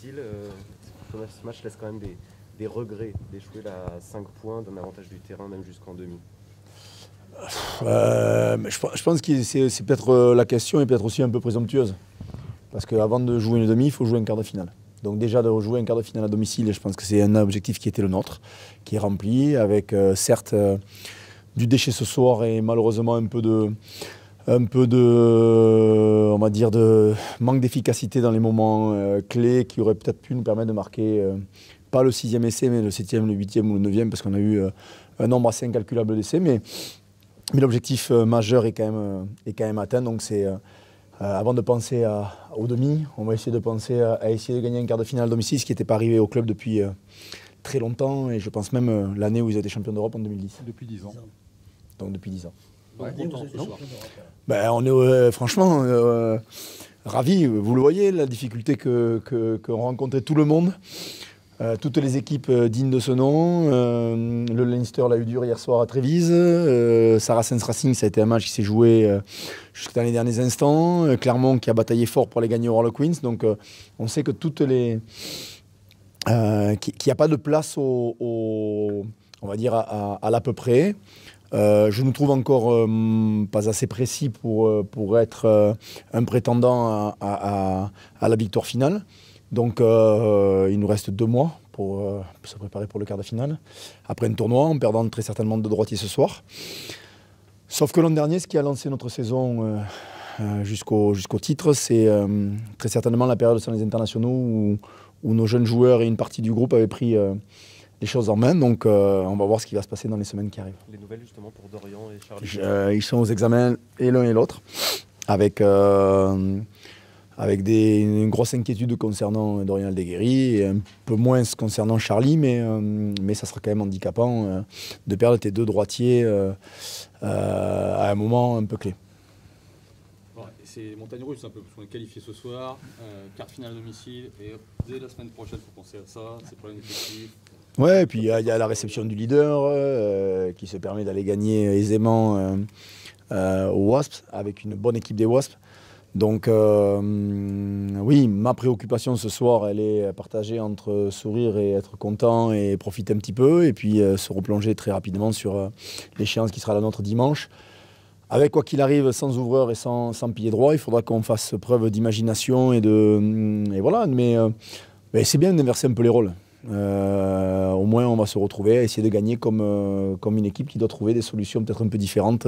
domicile, ce match laisse quand même des regrets d'échouer à 5 points d'un avantage du terrain, même jusqu'en demi. Je pense que c'est peut-être la question est peut-être aussi un peu présomptueuse. Parce qu'avant de jouer une demi, il faut jouer un quart de finale. Donc déjà de rejouer un quart de finale à domicile, je pense que c'est un objectif qui était le nôtre, qui est rempli, avec certes du déchet ce soir et malheureusement un peu de on va dire, de manque d'efficacité dans les moments clés qui auraient peut-être pu nous permettre de marquer pas le 6e essai, mais le 7e, le 8e ou le 9e, parce qu'on a eu un nombre assez incalculable d'essais. Mais l'objectif majeur est quand même atteint. Donc c'est avant de penser au demi, on va essayer de penser à essayer de gagner un quart de finale à domicile, ce qui n'était pas arrivé au club depuis très longtemps. Et je pense même l'année où ils étaient champions d'Europe en 2010. Depuis 10 ans. Donc depuis 10 ans. Ouais. Ben, on est franchement ravis. Vous le voyez, la difficulté que rencontrait tout le monde. Toutes les équipes dignes de ce nom. Le Leinster l'a eu dur hier soir à Trévise. Saracens Racing, ça a été un match qui s'est joué jusqu'à les derniers instants. Clermont qui a bataillé fort pour les gagner au Harlequins. Donc on sait que toutes les... qu'il n'y a pas de place on va dire à l'à peu près. Je nous trouve encore pas assez précis pour être un prétendant à la victoire finale. Donc il nous reste 2 mois pour se préparer pour le quart de finale. Après un tournoi, en perdant très certainement 2 droitiers ce soir. Sauf que l'an dernier, ce qui a lancé notre saison jusqu'au titre, c'est très certainement la période sans les internationaux où nos jeunes joueurs et une partie du groupe avaient pris les choses en main. Donc on va voir ce qui va se passer dans les semaines qui arrivent. Les nouvelles justement pour Dorian et Charlie. Ils sont aux examens et l'un et l'autre, avec une grosse inquiétude concernant Dorian Aldeguerri et un peu moins concernant Charlie, mais ça sera quand même handicapant de perdre tes 2 droitiers à un moment un peu clé. Ouais, c'est montagne russe un peu, parce qu'on est qualifié ce soir, quart de finale à domicile, et hop, dès la semaine prochaine, il faut penser à ça, c'est problème effectif. Ouais, et puis il y a la réception du leader qui se permet d'aller gagner aisément aux Wasps, avec une bonne équipe des Wasps. Donc oui, ma préoccupation ce soir, elle est partagée entre sourire et être content et profiter un petit peu, et puis se replonger très rapidement sur l'échéance qui sera la nôtre dimanche. Avec quoi qu'il arrive, sans ouvreur et sans pied droit, il faudra qu'on fasse preuve d'imagination et voilà. Mais c'est bien d'inverser un peu les rôles. Au moins, on va se retrouver à essayer de gagner comme une équipe qui doit trouver des solutions peut-être un peu différentes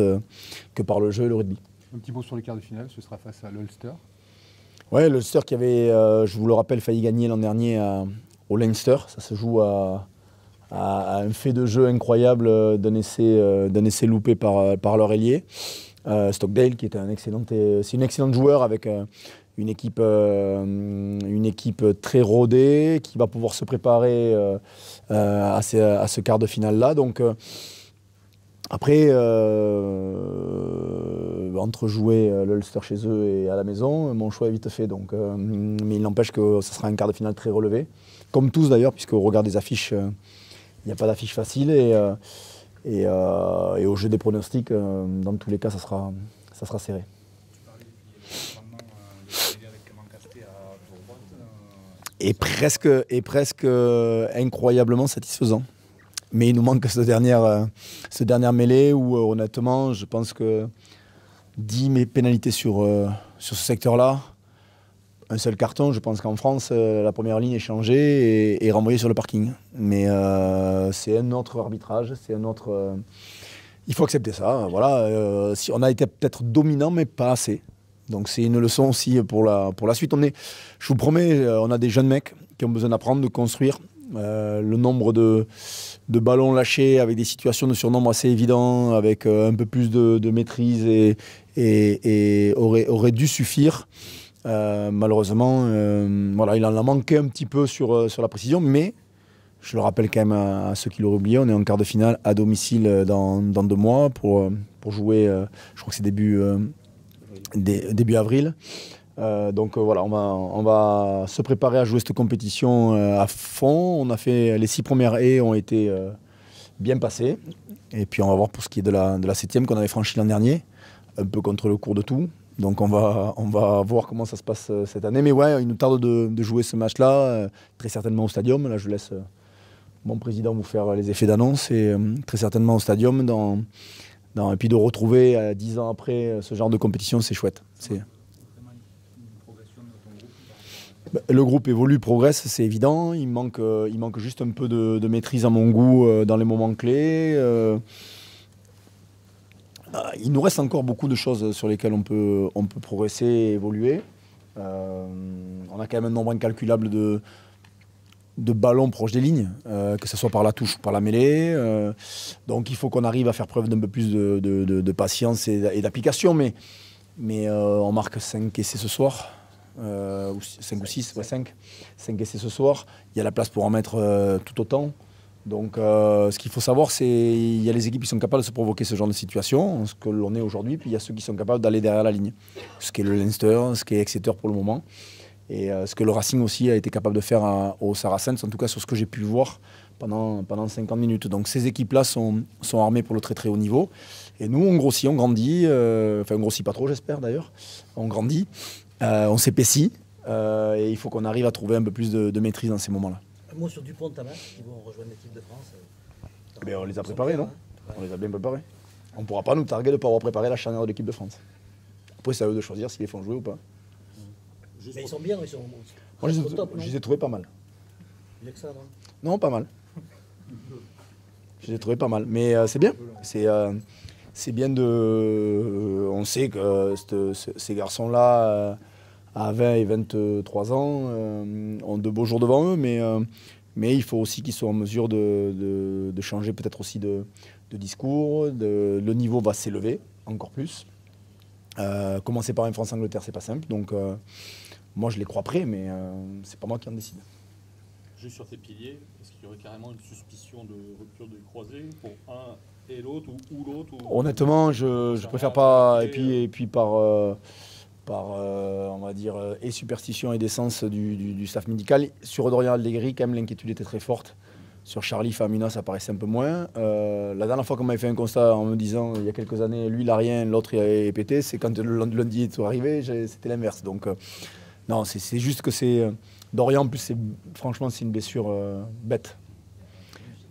que par le jeu et le rugby. Un petit mot sur les quarts de finale, ce sera face à l'Ulster. Ouais, l'Ulster qui avait, je vous le rappelle, failli gagner l'an dernier au Leinster. Ça se joue à un fait de jeu incroyable d'un essai loupé par leur ailier. Stockdale, qui est c'est une excellente joueur avec une équipe très rodée, qui va pouvoir se préparer à ce quart de finale-là. Donc, après, entre jouer l'Ulster chez eux et à la maison, mon choix est vite fait. Donc, mais il n'empêche que ce sera un quart de finale très relevé. Comme tous d'ailleurs, puisque au regard des affiches, il n'y a pas d'affiche facile. Et au jeu des pronostics, dans tous les cas, ça sera serré. Et presque incroyablement satisfaisant. Mais il nous manque ce dernière mêlée où honnêtement, je pense que 10 pénalités sur ce secteur-là, un seul carton, je pense qu'en France, la première ligne est changée et renvoyée sur le parking. Mais c'est un autre arbitrage, c'est un autre... il faut accepter ça. Voilà. Si on a été peut-être dominant, mais pas assez. Donc c'est une leçon aussi pour la suite. Je vous promets, on a des jeunes mecs qui ont besoin d'apprendre, de construire. Le nombre de ballons lâchés avec des situations de surnombre assez évidents, avec un peu plus de maîtrise et aurait dû suffire. Malheureusement, voilà, il en a manqué un petit peu sur la précision, mais je le rappelle quand même à ceux qui l'auraient oublié, on est en quart de finale à domicile dans 2 mois pour jouer, je crois que c'est début avril. Donc voilà, on va se préparer à jouer cette compétition à fond. On a fait les 6 premières haies ont été bien passées. Et puis on va voir pour ce qui est de la 7e qu'on avait franchie l'an dernier, un peu contre le cours de tout. Donc on va voir comment ça se passe cette année. Mais ouais, il nous tarde de jouer ce match-là, très certainement au stadium. Là, je laisse mon président vous faire les effets d'annonce. Et très certainement au stadium. Et puis de retrouver 10 ans après ce genre de compétition, c'est chouette. Le groupe évolue, progresse, c'est évident. Il manque juste un peu de maîtrise à mon goût dans les moments clés. Il nous reste encore beaucoup de choses sur lesquelles on peut progresser et évoluer. On a quand même un nombre incalculable de ballons proches des lignes, que ce soit par la touche ou par la mêlée. Donc il faut qu'on arrive à faire preuve d'un peu plus de patience et d'application. Mais on marque 5 essais ce soir. 5 ou 6, ouais, 5 essais ce soir. Il y a la place pour en mettre tout autant. Donc ce qu'il faut savoir, c'est qu'il y a les équipes qui sont capables de se provoquer ce genre de situation, ce que l'on est aujourd'hui, puis il y a ceux qui sont capables d'aller derrière la ligne. Ce qu'est le Leinster, ce qu'est Exeter pour le moment, et ce que le Racing aussi a été capable de faire au Saracens, en tout cas sur ce que j'ai pu voir pendant 50 minutes. Donc ces équipes-là sont armées pour le très très haut niveau. Et nous, on grossit, on grandit, enfin on grossit pas trop j'espère d'ailleurs, on grandit, on s'épaissit, et il faut qu'on arrive à trouver un peu plus de maîtrise dans ces moments-là. Un mot sur Dupont de Tamas, qui vont rejoindre l'équipe de France. Mais on les a préparés, non? On les a bien préparés. On ne pourra pas nous targuer de ne pas avoir préparé la charnière de l'équipe de France. Après, c'est à eux de choisir s'ils les font jouer ou pas. Mais ils sont bien, ils sont Moi, je au top, non? les ai trouvés pas mal. Lexa, non? Non, pas mal. Je les ai trouvés pas mal. Mais c'est bien. C'est bien de... on sait que ces garçons-là, à 20 et 23 ans, ont de beaux jours devant eux, mais il faut aussi qu'ils soient en mesure de changer peut-être aussi de discours. Le niveau va s'élever encore plus. Commencer par une France-Angleterre, c'est pas simple. Donc moi, je les crois prêts, mais c'est pas moi qui en décide. Juste sur tes piliers, est-ce qu'il y aurait carrément une suspicion de rupture du croisé pour un et l'autre ou l'autre? Honnêtement, je préfère pas. Et puis par on va dire, et superstition et décence du staff médical. Sur Dorian Allegri, quand même, l'inquiétude était très forte. Sur Charlie Famina, ça paraissait un peu moins. La dernière fois qu'on m'avait fait un constat en me disant, il y a quelques années, lui, il n'a rien, l'autre, il est pété, c'est quand le lundi est arrivé, c'était l'inverse. Donc, non, c'est juste que c'est... Dorian, en plus, franchement, c'est une blessure bête.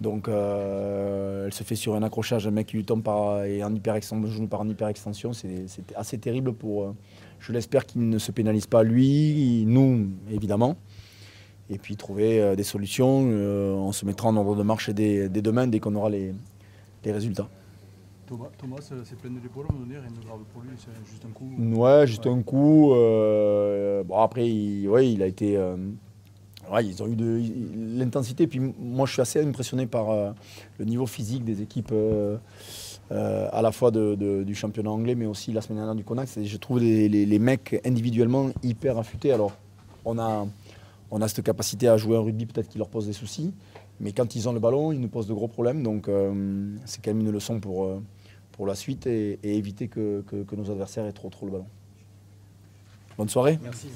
Donc, elle se fait sur un accrochage, un mec qui lui tombe et en genou par en hyperextension. C'était assez terrible pour... je l'espère qu'il ne se pénalise pas lui, nous, évidemment. Et puis trouver des solutions. On se mettra en ordre de marche dès demain, dès qu'on aura les résultats. Thomas, c'est plein de l'épaule à un moment donné, rien de grave pour lui, c'est juste un coup. Ouais, juste un coup. Bon, après, il a été... ils ont eu de l'intensité. Puis moi, je suis assez impressionné par le niveau physique des équipes, à la fois du championnat anglais, mais aussi la semaine dernière du Connacht. Je trouve les mecs individuellement hyper affûtés. Alors, on a cette capacité à jouer un rugby, peut-être qui leur pose des soucis. Mais quand ils ont le ballon, ils nous posent de gros problèmes. Donc, c'est quand même une leçon pour la suite et éviter que nos adversaires aient trop le ballon. Bonne soirée. Merci.